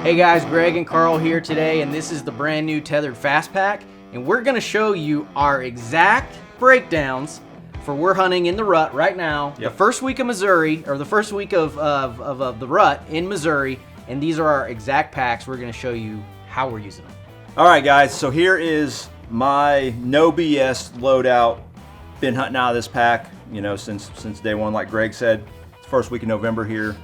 Hey guys, Greg and Carl here today, and this is the brand new Tethrd FAS Pack, and we're going to show you our exact breakdowns for we're hunting in the rut right now. Yep. The first week of Missouri, or the first week of the rut in Missouri, and these are our exact packs. We're going to show you how we're using them. All right, guys, so here is my no BS loadout. Been hunting out of this pack, you know, since day one. Like Greg said, it's first week of November here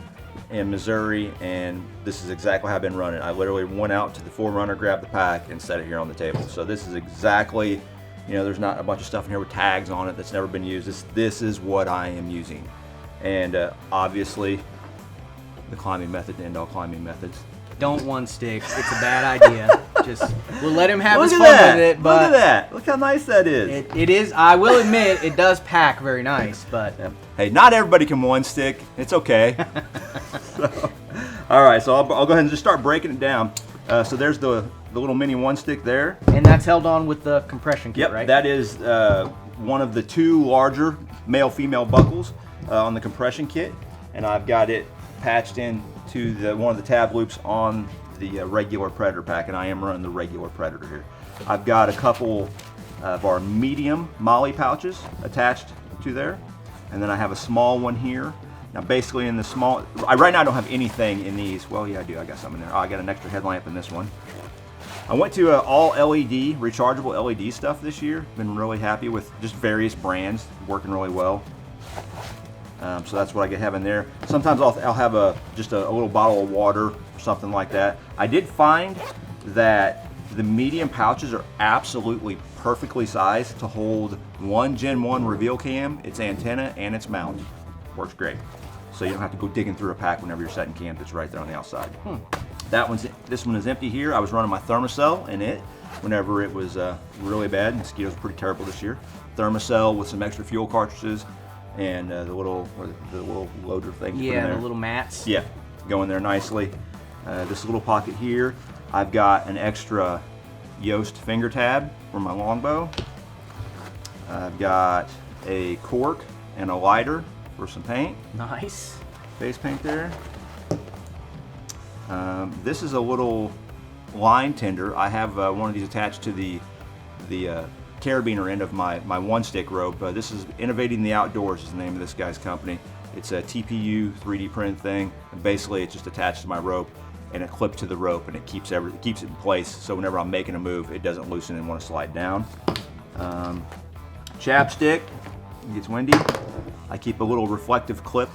in Missouri, and this is exactly how I've been running. I literally went out to the Forerunner, grabbed the pack, and set it here on the table. So this is exactly, you know, there's not a bunch of stuff in here with tags on it that's never been used. This is what I am using. And obviously, the climbing method to end all climbing methods. Don't one stick. It's a bad idea. Just we'll let him have his fun with it. But look at that. Look how nice that is. It is. I will admit, it does pack very nice. But hey, not everybody can one stick. It's okay. All right, so I'll go ahead and just start breaking it down. So there's the little mini one stick there. And that's held on with the compression kit, Yep, right? that is one of the two larger male-female buckles on the compression kit, and I've got it patched in to one of the tab loops on the regular Predator pack, and I am running the regular Predator here. I've got a couple of our medium molly pouches attached to there, and then I have a small one here. Now basically in the small, right now I don't have anything in these. Well, yeah, I do. I got some in there. Oh, I got an extra headlamp in this one. I went to all LED, rechargeable LED stuff this year. Been really happy with just various brands, working really well. So that's what I have in there. Sometimes I'll have just a little bottle of water or something like that. I did find that the medium pouches are absolutely perfectly sized to hold one Gen 1 reveal cam, its antenna, and its mount. Works great. So you don't have to go digging through a pack whenever you're setting camp. It's right there on the outside. This one is empty here. I was running my Thermacell in it whenever it was really bad. Mosquitoes were pretty terrible this year. Thermacell with some extra fuel cartridges and the little loader thing. Yeah, the little mats. Yeah, go in there nicely. This little pocket here, I've got an extra Yost finger tab for my longbow. I've got a cork and a lighter for some paint. Nice. Face paint there. This is a little line tender. I have one of these attached to the carabiner end of my one stick rope. This is Innovating the Outdoors is the name of this guy's company. It's a TPU 3D print thing, and basically it's just attached to my rope and it clips to the rope, and it keeps it in place, so whenever I'm making a move it doesn't loosen and want to slide down. Chapstick, it gets windy. I keep a little reflective clip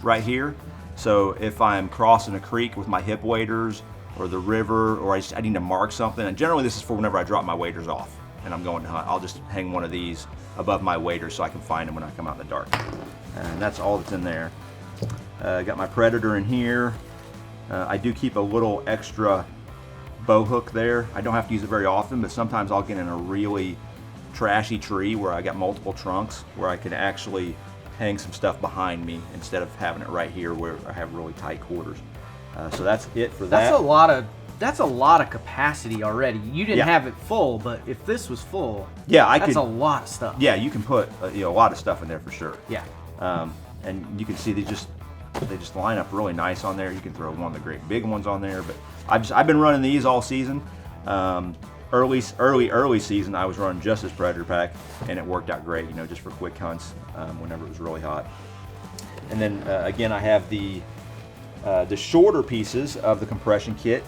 right here, so if I'm crossing a creek with my hip waders or the river, or I need to mark something, and generally this is for whenever I drop my waders off and I'm going to hunt, I'll just hang one of these above my waders so I can find them when I come out in the dark. And that's all that's in there. Got my Predator in here. I do keep a little extra bow hook there. I don't have to use it very often, but sometimes I'll get in a really trashy tree where I got multiple trunks where I can actually hang some stuff behind me instead of having it right here where I have really tight quarters. So that's it for that. That's a lot of capacity already. You didn't have it full, but if this was full, that's a lot of stuff. Yeah, you can put a lot of stuff in there for sure. Yeah. And you can see they just line up really nice on there. You can throw one of the great big ones on there, but I've been running these all season. Early season I was running just this Predator pack, and it worked out great, you know, just for quick hunts whenever it was really hot. And then again, I have the shorter pieces of the compression kit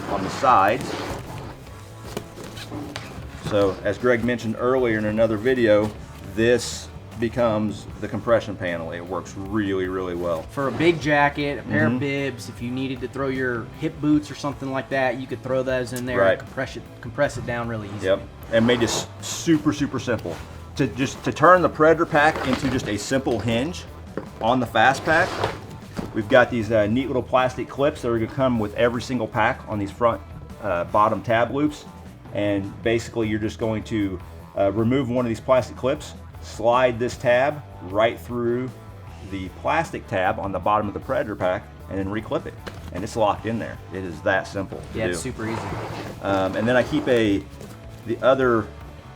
on the sides. So as Greg mentioned earlier in another video, this becomes the compression panel. It works really, really well. For a big jacket, a pair of bibs, if you needed to throw your hip boots or something like that, you could throw those in there and compress it down really easily. Yep, and made this super, super simple. To turn the Predator pack into just a simple hinge on the FAS Pack, we've got these neat little plastic clips that are going to come with every single pack on these front bottom tab loops, and basically you're just going to remove one of these plastic clips, slide this tab right through the plastic tab on the bottom of the Predator pack, and then reclip it, and it's locked in there. It is that simple to do. It's super easy. And then I keep the other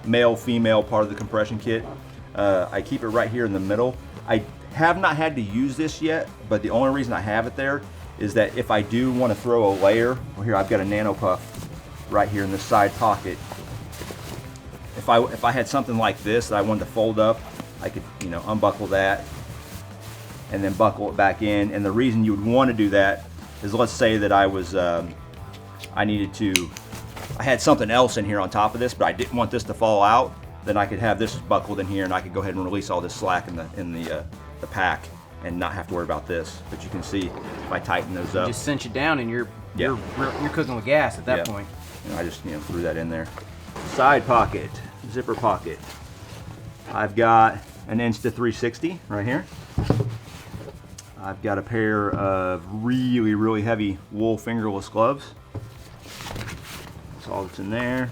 male-female part of the compression kit. I keep it right here in the middle. I have not had to use this yet, but the only reason I have it there is that if I do want to throw a layer, well, here I've got a nano puff right here in the side pocket. If I had something like this that I wanted to fold up, I could, you know, unbuckle that and then buckle it back in. And the reason you would want to do that is, let's say that I was I had something else in here on top of this, but I didn't want this to fall out. Then I could have this buckled in here, and I could go ahead and release all this slack in the pack and not have to worry about this. But you can see if I tighten those up, just cinch it down, and you're cooking with gas at that point. And I just, you know, threw that in there. Side pocket, zipper pocket. I've got an Insta360 right here. I've got a pair of really heavy wool fingerless gloves. That's all that's in there.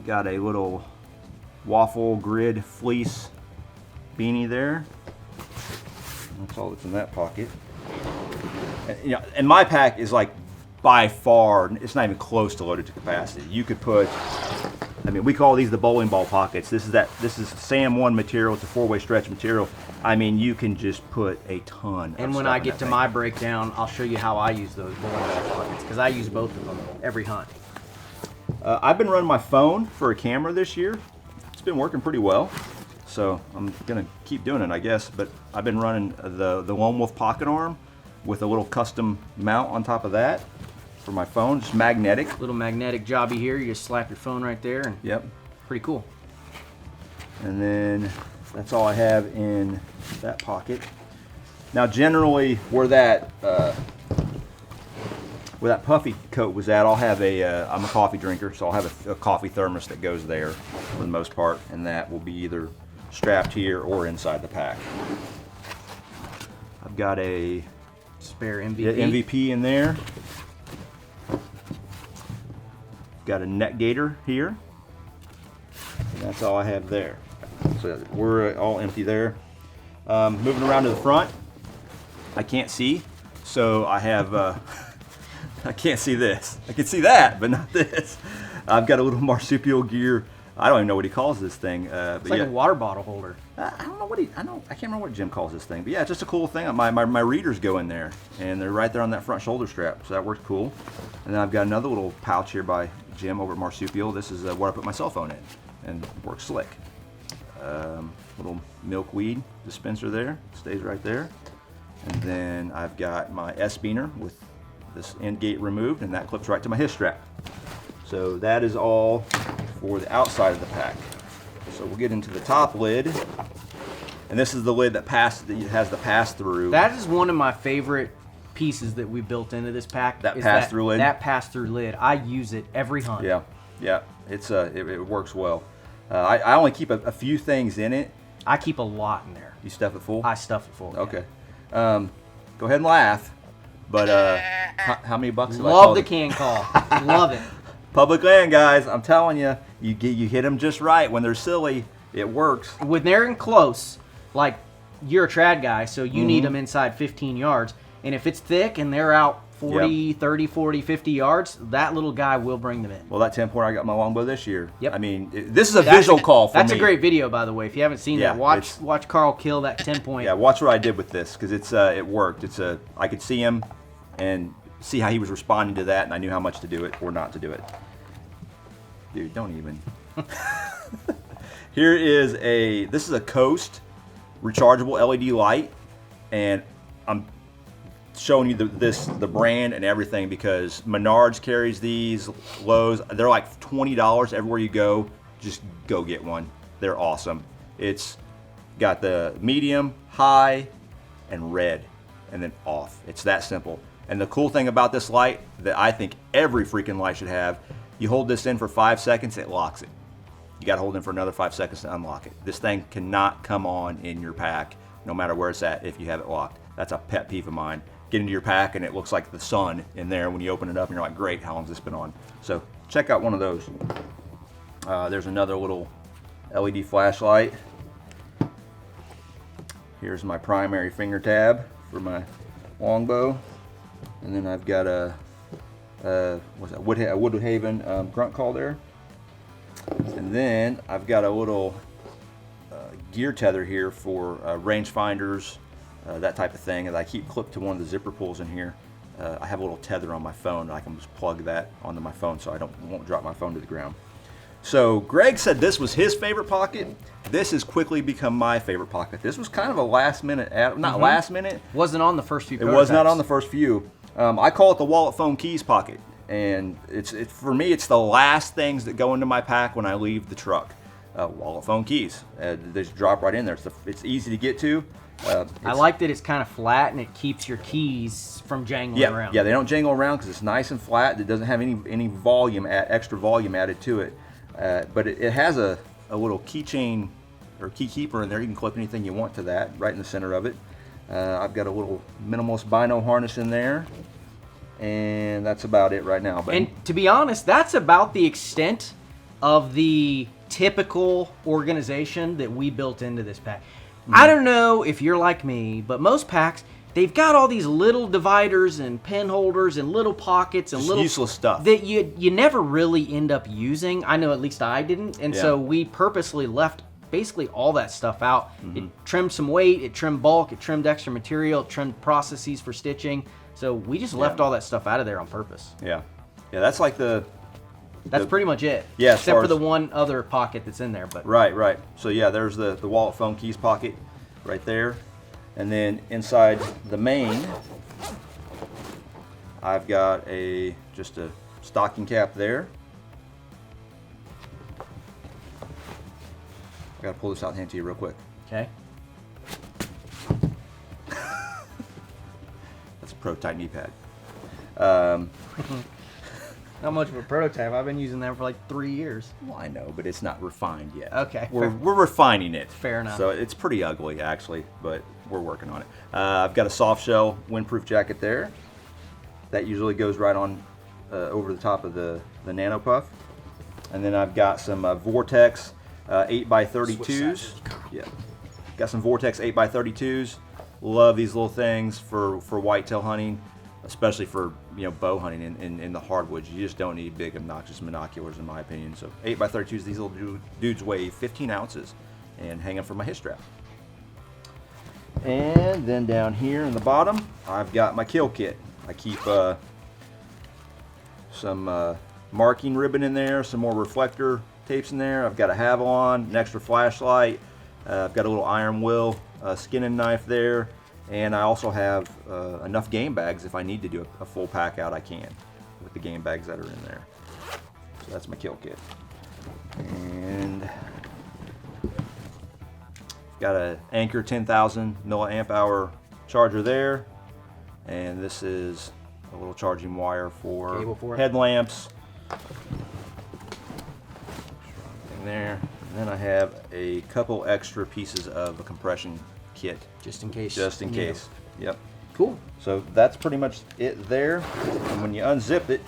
Got a little waffle grid fleece beanie there. That's all that's in that pocket. And, you know, and my pack is like by far, it's not even close to loaded to capacity. You could put, I mean, we call these the bowling ball pockets. This is SAM 1 material. It's a 4-way stretch material. I mean, you can just put a ton. And when I get to my breakdown, I'll show you how I use those bowling ball pockets, because I use both of them every hunt. I've been running my phone for a camera this year. It's been working pretty well, so I'm gonna keep doing it, I guess. But I've been running the Lone Wolf pocket arm with a little custom mount on top of that for my phone. Just magnetic. Little magnetic jobby here. You just slap your phone right there, and yep, pretty cool. And then that's all I have in that pocket. Now, generally, where that puffy coat was at, I'll have I'm a coffee drinker, so I'll have a coffee thermos that goes there for the most part, and that will be either strapped here or inside the pack. I've got a spare MVP in there. Got a net gator here, and that's all I have there. So we're all empty there. Moving around to the front, I can't see, so I have I can't see this. I can see that, but not this. I've got a little marsupial gear. I don't even know what he calls this thing. It's like a water bottle holder. I don't know what I can't remember what Jim calls this thing. But yeah, it's just a cool thing. My readers go in there, and they're right there on that front shoulder strap, so that works cool. And then I've got another little pouch here by Jim over at Marsupial. This is where I put my cell phone in, and it works slick. Little milkweed dispenser there, stays right there. And then I've got my S-beaner with this end gate removed, and that clips right to my hip strap. So that is all for the outside of the pack. So we'll get into the top lid, and this is the lid that has the pass-through. That is one of my favorite pieces that we built into this pack. That pass-through lid. That pass-through lid. I use it every hunt. Yeah. It works well. I only keep a few things in it. I keep a lot in there. You stuff it full? I stuff it full. Okay. Go ahead and laugh. But how many bucks have I Love called the it? can call. Love it. Public land, guys. I'm telling you, you hit them just right when they're silly. It works. When they're in close, like you're a trad guy, so you need them inside 15 yards. And if it's thick and they're out 40, 30, 40, 50 yards, that little guy will bring them in. Well, that 10-point I got my longbow this year. Yep. I mean, this is a visual call for me. That's a great video, by the way. If you haven't seen that, watch Carl kill that 10-point. Yeah, watch what I did with this, because it worked. I could see him and see how he was responding to that, and I knew how much to do it or not to do it. Dude, don't even. This is a Coast rechargeable LED light, and I'm showing you the brand and everything because Menards carries these, Lowe's. They're like $20 everywhere you go. Just go get one. They're awesome. It's got the medium, high, and red, and then off. It's that simple. And the cool thing about this light that I think every freaking light should have, you hold this in for 5 seconds, it locks it. You got to hold in for another 5 seconds to unlock it. This thing cannot come on in your pack, no matter where it's at, if you have it locked. That's a pet peeve of mine. Get into your pack and it looks like the sun in there when you open it up and you're like, great, how long's this been on? So check out one of those. There's another little LED flashlight. Here's my primary finger tab for my longbow. And then I've got a Woodhaven grunt call there. And then I've got a little gear tether here for range finders that type of thing. And I keep clipped to one of the zipper pulls in here. I have a little tether on my phone, and I can just plug that onto my phone so I won't drop my phone to the ground. So Greg said this was his favorite pocket. This has quickly become my favorite pocket. This was kind of a last minute, not last minute. Wasn't on the first few It prototypes. was not on the first few. I call it the wallet phone keys pocket. And for me, it's the last things that go into my pack when I leave the truck. Wallet phone keys. They just drop right in there. It's easy to get to. I like that it's kind of flat and it keeps your keys from jangling around. Yeah, they don't jangle around because it's nice and flat. It doesn't have any volume, extra volume added to it. But it has a little keychain or key keeper in there. You can clip anything you want to that right in the center of it. I've got a little minimalist bino harness in there. And that's about it right now. But and to be honest, that's about the extent of the typical organization that we built into this pack. I don't know if you're like me, but most packs, they've got all these little dividers and pen holders and little pockets and just little useless stuff that you never really end up using. I know at least I didn't, and so we purposely left basically all that stuff out. It trimmed some weight, it trimmed bulk, it trimmed extra material, it trimmed processes for stitching. So we just left all that stuff out of there on purpose. Yeah, that's like That's pretty much it. Yeah, except for the one other pocket that's in there. But right. So yeah, there's the wallet phone keys pocket right there, and then inside the main, I've got just a stocking cap there. I gotta pull this out and hand it to you real quick. Okay. That's a prototype knee pad. Not much of a prototype. I've been using them for like 3 years. Well, I know, but it's not refined yet. Okay. We're refining it. Fair enough. So it's pretty ugly, actually, but we're working on it. I've got a soft shell windproof jacket there. That usually goes right on over the top of the Nano Puff. And then I've got some Vortex 8x32s. Yeah. Got some Vortex 8x32s. Love these little things for whitetail hunting, especially for bow hunting in the hardwoods. You just don't need big obnoxious monoculars, in my opinion. So 8x32s, these little dudes weigh 15 ounces and hang them from my hip strap. And then down here in the bottom, I've got my kill kit. I keep some marking ribbon in there, some more reflector tapes in there. I've got a Havalon, an extra flashlight. I've got a little iron will skinning knife there. And I also have enough game bags. If I need to do a full pack out, I can with the game bags that are in there. So that's my kill kit. And got an Anker 10,000 milliamp hour charger there. And this is a little charging wire for headlamps. Thing there. And then I have a couple extra pieces of a compression kit. Just in case. Just in case. Yep. Cool. So that's pretty much it there. And when you unzip it,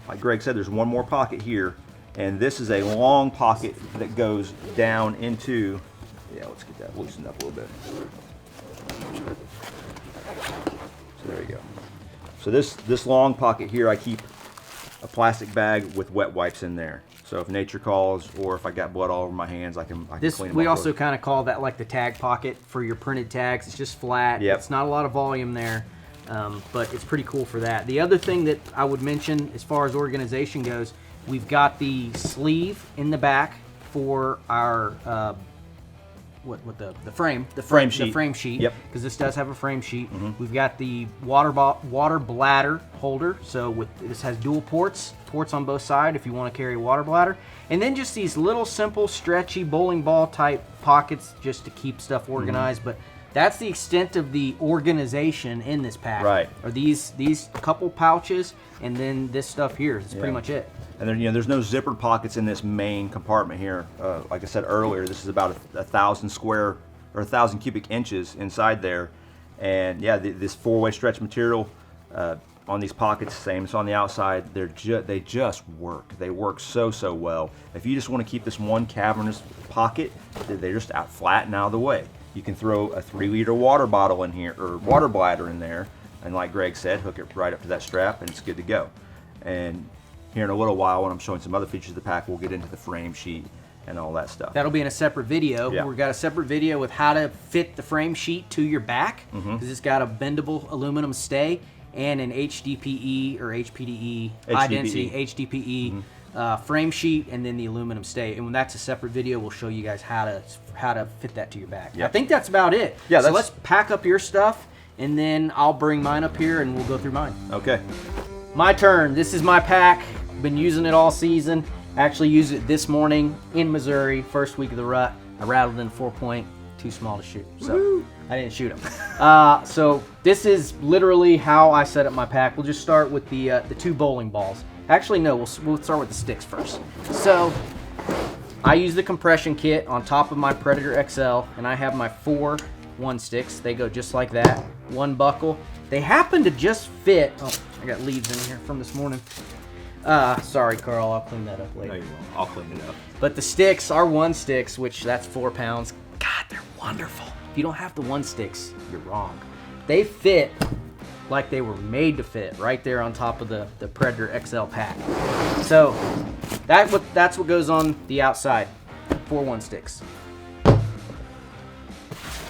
like Greg said, there's one more pocket here. And this is a long pocket that goes down into, let's get that loosened up a little bit. So there you go. So this long pocket here, I keep a plastic bag with wet wipes in there. So if nature calls, or if I got blood all over my hands, I can clean them up. We also kind of call that like the tag pocket for your printed tags. It's just flat. Yep. It's not a lot of volume there, but it's pretty cool for that. The other thing that I would mention as far as organization goes, we've got the sleeve in the back for our the frame sheet. The frame sheet. Yep. Because this does have a frame sheet. We've got the water bladder holder. So this has dual ports on both sides if you want to carry a water bladder. And then just these little simple stretchy bowling ball type pockets just to keep stuff organized. But that's the extent of the organization in this pack. Right. Are these couple pouches and then this stuff here. That's pretty much it. And then, there's no zippered pockets in this main compartment here. Like I said earlier, this is about 1,000 cubic inches inside there. And this 4-way stretch material on these pockets, same as on the outside. They just work. They work so well. If you just want to keep this one cavernous pocket, they're just out flat and out of the way. You can throw a 3-liter water bottle in here, or water bladder in there, and like Greg said, hook it right up to that strap, and it's good to go. And here in a little while, when I'm showing some other features of the pack, we'll get into the frame sheet and all that stuff. That'll be in a separate video. Yeah. We've got a separate video with how to fit the frame sheet to your back, because it's got a bendable aluminum stay and an HDPE or HPDE, high density HDPE frame sheet, and then the aluminum stay. And when that's a separate video, we'll show you guys how to fit that to your back. Yep. I think that's about it. Yeah, so let's pack up your stuff, and then I'll bring mine up here and we'll go through mine. Okay. My turn. This is my pack. Been using it all season. Actually used it this morning in Missouri, first week of the rut. I rattled in 4-point, too small to shoot, so I didn't shoot them. So this is literally how I set up my pack. We'll just start with the 2 bowling balls. Actually, no, we'll start with the sticks first. So I use the compression kit on top of my Predator XL, and I have my 4 1 sticks. They go just like that, 1 buckle. They happen to just fit. Oh, I got leaves in here from this morning. Sorry, Carl, I'll clean that up later. No, you won't. I'll clean it up. But the sticks are 1 sticks, which that's 4 pounds. God, they're wonderful. If you don't have the 1 sticks, you're wrong. They fit like they were made to fit right there on top of the Predator XL pack. So that's what goes on the outside, 4 1 sticks.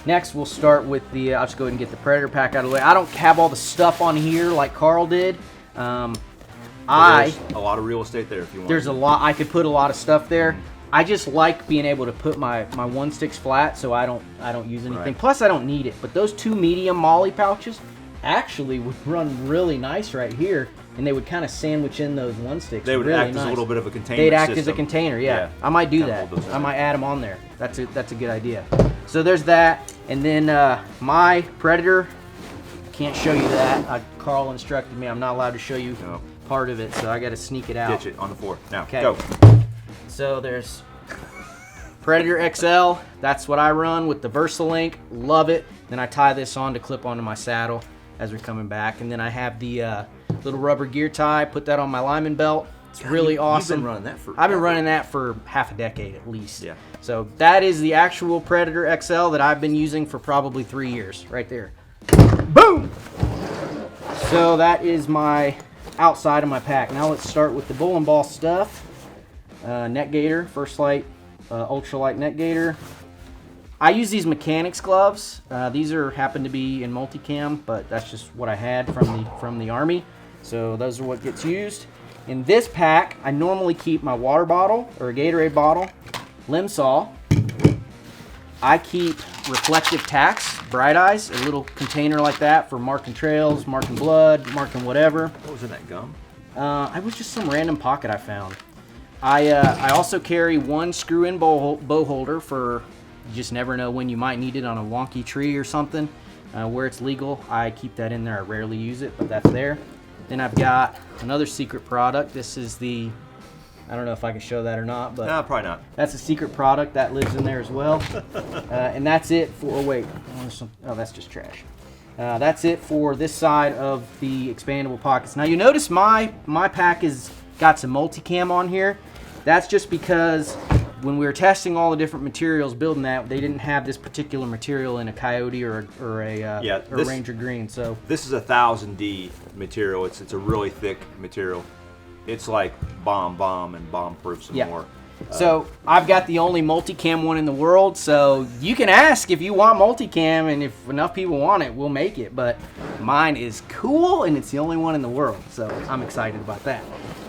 Next, we'll start with I'll just go ahead and get the Predator pack out of the way. I don't have all the stuff on here like Carl did. There's a lot of real estate there if you want. There's a lot. I could put a lot of stuff there. I just like being able to put my 1 sticks flat, so I don't use anything. Right. Plus, I don't need it. But those 2 medium molly pouches actually would run really nice right here, and they would kind of sandwich in those 1 sticks. They would really act nice. as a little bit of a container. They'd act as a system. container. Yeah. I might do that. hold those in I might there. add them on there. That's a good idea. So there's that, and then my Predator. Can't show you that. Carl instructed me I'm not allowed to show you part of it, so I got to sneak it out. Ditch it on the floor. Now, Okay. go. So there's Predator XL. That's what I run with the VersaLink. Love it. Then I tie this on to clip onto my saddle as we're coming back. And then I have the little rubber gear tie. Put that on my lineman belt. It's really awesome. You've been running that for... I've been running that for half a decade at least. Yeah. So that is the actual Predator XL that I've been using for probably 3 years right there. Boom! So that is my outside of my pack. Now let's start with the bowling ball stuff. Net gator, First Light, ultralight net gator. I use these mechanics gloves. These happen to be in multicam, but that's just what I had from the Army. So those are what gets used. In this pack, I normally keep my water bottle or a Gatorade bottle, limb saw. I keep reflective tacks, Bright Eyes, a little container like that for marking trails, marking blood, marking whatever. What was in that gum? It was just some random pocket I found. I also carry 1 screw-in bow holder for you just never know when you might need it on a wonky tree or something. Where it's legal, I keep that in there. I rarely use it, but that's there. Then I've got another secret product. This is I don't know if I can show that or not, but No, probably not. that's a secret product that lives in there as well. And that's it for, oh wait, oh that's just trash. That's it for this side of the expandable pockets. Now you notice my pack has got some multicam on here. That's just because when we were testing all the different materials building that, they didn't have this particular material in a Coyote or a Ranger Green. So this is a 1000D material. It's a really thick material. It's like bomb and bomb proof some more. So I've got the only multicam one in the world, so you can ask if you want multicam, and if enough people want it, we'll make it. But mine is cool, and it's the only one in the world, so I'm excited about that.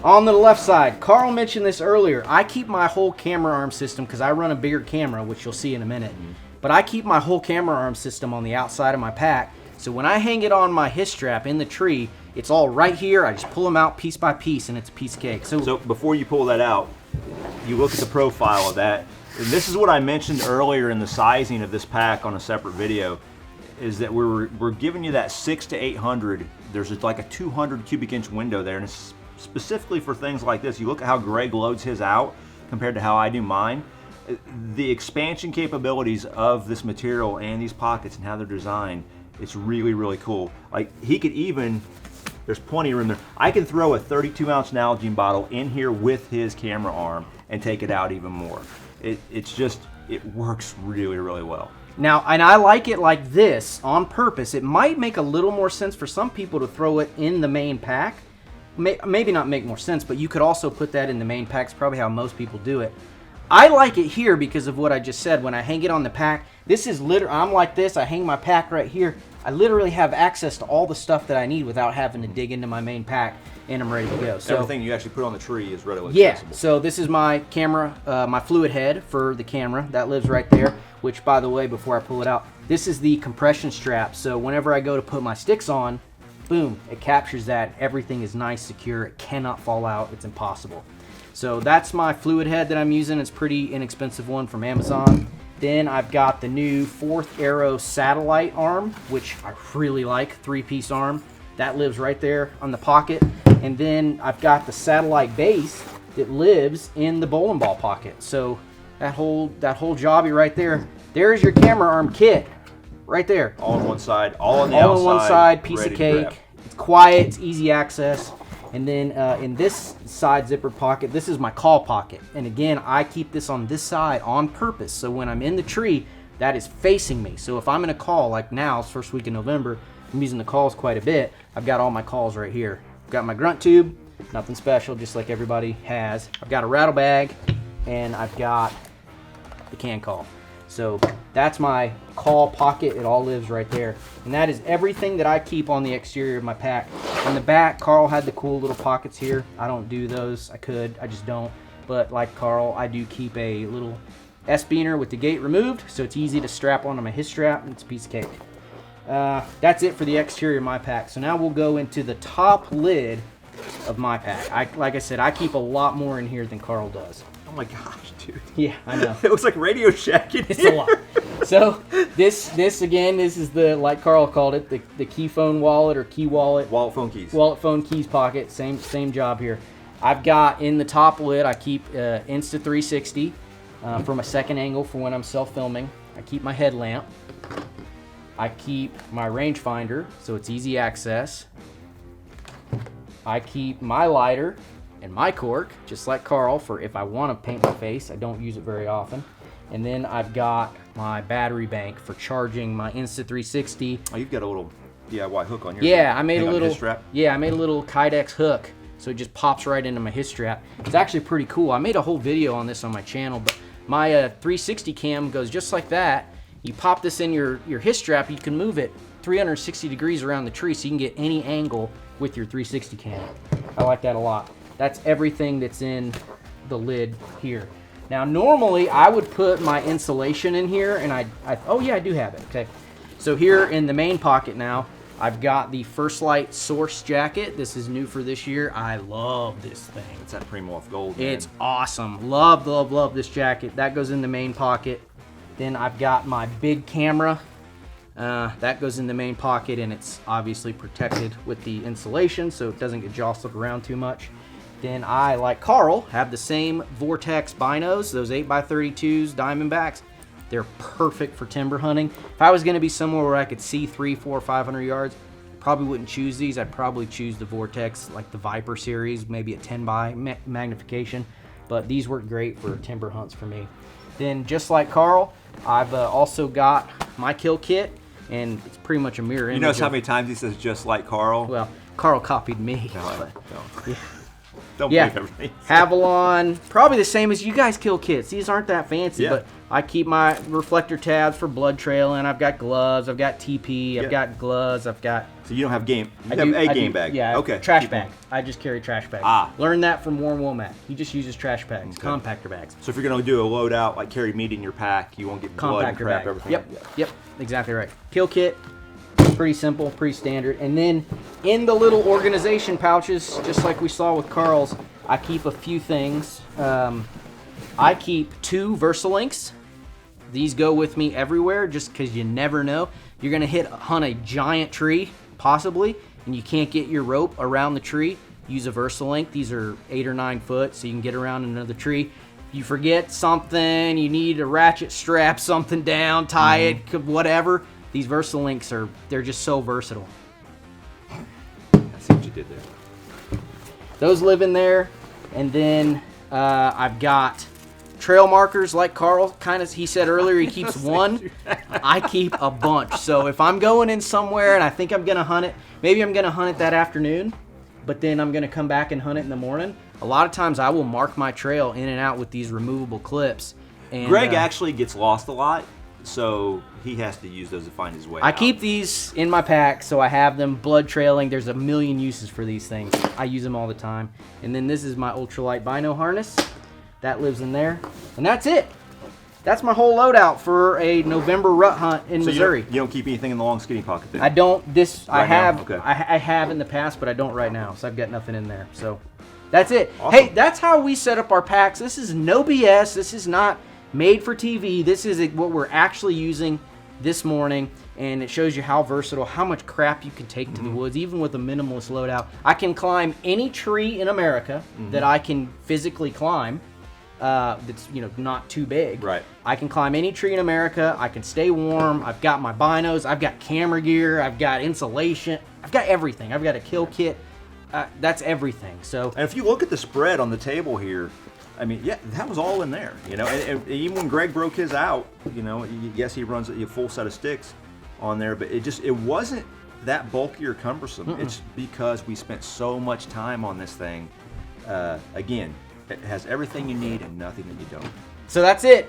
On the left side, Carl mentioned this earlier. I keep my whole camera arm system, because I run a bigger camera, which you'll see in a minute. But I keep my whole camera arm system on the outside of my pack, so when I hang it on my his strap in the tree, it's all right here. I just pull them out piece by piece, and it's a piece of cake. So before you pull that out, you look at the profile of that. And this is what I mentioned earlier in the sizing of this pack on a separate video, is that we're giving you that 600 to 800. There's like a 200 cubic inch window there, and it's specifically for things like this. You look at how Greg loads his out compared to how I do mine. The expansion capabilities of this material and these pockets and how they're designed, it's really, really cool. Like he could even, there's plenty of room there. I can throw a 32-ounce Nalgene bottle in here with his camera arm and take it out even more. It works really, really well. Now, and I like it like this on purpose. It might make a little more sense for some people to throw it in the main pack. Maybe not make more sense, but you could also put that in the main pack. It's probably how most people do it. I like it here because of what I just said. When I hang it on the pack, this is literally, I'm like this, I hang my pack right here. I literally have access to all the stuff that I need without having to dig into my main pack, and I'm ready to go. So everything you actually put on the tree is readily accessible. So this is my camera, my fluid head for the camera. That lives right there, which, by the way, before I pull it out, this is the compression strap. So whenever I go to put my sticks on, boom, it captures that. Everything is nice, secure. It cannot fall out. It's impossible. So that's my fluid head that I'm using. It's a pretty inexpensive one from Amazon. Then I've got the new 4th Arrow satellite arm, which I really like, 3-piece arm. That lives right there on the pocket. And then I've got the satellite base that lives in the bowling ball pocket. So that whole jobby right there, there's your camera arm kit right there. All on one side, all on the outside. All on one side, piece of cake. It's quiet, it's easy access. And then in this side zipper pocket, this is my call pocket. And again, I keep this on this side on purpose. So when I'm in the tree, that is facing me. So if I'm in a call, like now, it's first week in November, I'm using the calls quite a bit. I've got all my calls right here. I've got my grunt tube, nothing special, just like everybody has. I've got a rattle bag, and I've got the can call. So that's my call pocket. It all lives right there. And that is everything that I keep on the exterior of my pack. On the back, Carl had the cool little pockets here. I don't do those. I could, I just don't. But like Carl, I do keep a little S-beaner with the gate removed, so it's easy to strap onto my his strap, and it's a piece of cake. That's it for the exterior of my pack. So now we'll go into the top lid of my pack. Like I said, I keep a lot more in here than Carl does. Oh my gosh, dude. Yeah, I know. It looks like Radio Shack in It's here. a lot. So this again, this is the, like Carl called it, the key phone wallet or key wallet. Wallet phone keys. Wallet phone keys pocket. Same job here. I've got in the top lid, I keep Insta360 for my second angle for when I'm self-filming. I keep my headlamp. I keep my rangefinder, so it's easy access. I keep my lighter and my cork, just like Carl, for if I want to paint my face. I don't use it very often. And then I've got my battery bank for charging my Insta360. Oh, you've got a little DIY hook on your I made a little strap. Yeah, I made a little Kydex hook, so it just pops right into my his strap. It's actually pretty cool. I made a whole video on this on my channel, but my 360 cam goes just like that. You pop this in your his strap, you can move it 360 degrees around the tree, so you can get any angle with your 360 cam. I like that a lot. That's everything that's in the lid here. Now, normally I would put my insulation in here, and oh yeah, I do have it. Okay, so here in the main pocket now, I've got the First Light Source jacket. This is new for this year. I love this thing. It's that Primoth gold. Man. It's awesome. Love this jacket. That goes in the main pocket. Then I've got my big camera. That goes in the main pocket, and it's obviously protected with the insulation so it doesn't get jostled around too much. Then I, like Carl, have the same Vortex binos, those 8x32s, Diamondbacks. They're perfect for timber hunting. If I was going to be somewhere where I could see 300, 400, 500 yards, probably wouldn't choose these. I'd probably choose the Vortex, like the Viper series, maybe a 10 by magnification. But these work great for timber hunts for me. Then, just like Carl, I've also got my kill kit, and it's pretty much a mirror image. You notice how many times he says "just like Carl"? Well, Carl copied me. No, Yeah. Don't Yeah, believe everything. Avalon, probably the same as you guys kill kits. These aren't that fancy, Yeah. but I keep my reflector tabs for blood trailing. I've got gloves, I've got TP, I've got gloves, I've got... So you don't have game. You I have do- a I game do- bag. Yeah, Okay. trash Keep bag. on. I just carry trash bags. Ah. Learned that from Warren Womack. He just uses trash bags, compactor bags. So if you're gonna do a loadout, like carry meat in your pack, you won't get blood and Compactor crap. bag. Everything. Yep, exactly right. Kill kit, pretty simple, pretty standard. And then in the little organization pouches, just like we saw with Carl's, I keep a few things. I keep 2 Versalinks. These go with me everywhere just because you never know. You're going to hunt a giant tree, possibly, and you can't get your rope around the tree. Use a Versalink. These are 8 or 9 foot, so you can get around another tree. You forget something, you need a ratchet strap something down, tie it, whatever. These Versalinks they're just so versatile. I see what you did there. Those live in there. And then I've got trail markers like Carl he said earlier he keeps one. I keep a bunch. So if I'm going in somewhere and I think I'm going to hunt it, maybe I'm going to hunt it that afternoon, but then I'm going to come back and hunt it in the morning, a lot of times I will mark my trail in and out with these removable clips. And Greg actually gets lost a lot, so he has to use those to find his way I out. keep these in my pack, so I have them blood trailing. There's a million uses for these things. I use them all the time. And then this is my ultralight bino harness. That lives in there. And that's it. That's my whole loadout for a November rut hunt in Missouri. You don't keep anything in the long skinny pocket then? I don't. I have in the past, but I don't right now. So I've got nothing in there. So that's it. Awesome. Hey, that's how we set up our packs. This is no BS. This is not made for TV. This is what we're actually using this morning, and it shows you how versatile, how much crap you can take to the woods, even with a minimalist loadout. I can climb any tree in America that I can physically climb. That's not too big. Right. I can climb any tree in America. I can stay warm. I've got my binos. I've got camera gear. I've got insulation. I've got everything. I've got a kill kit. That's everything. So. And if you look at the spread on the table here, I mean, yeah, that was all in there. And even when Greg broke his out, yes, he runs a full set of sticks on there, but it wasn't that bulky or cumbersome. It's because we spent so much time on this thing. Again. It has everything you need and nothing that you don't. So that's it.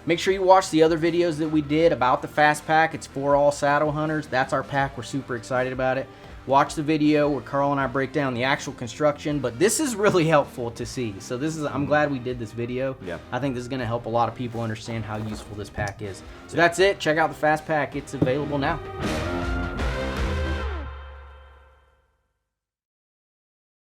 Make sure you watch the other videos that we did about the FAS Pack. It's for all saddle hunters. That's our pack. We're super excited about it. Watch the video where Carl and I break down the actual construction, but this is really helpful to see. So I'm glad we did this video. Yeah. I think this is going to help a lot of people understand how useful this pack is. So that's it. Check out the FAS Pack. It's available now.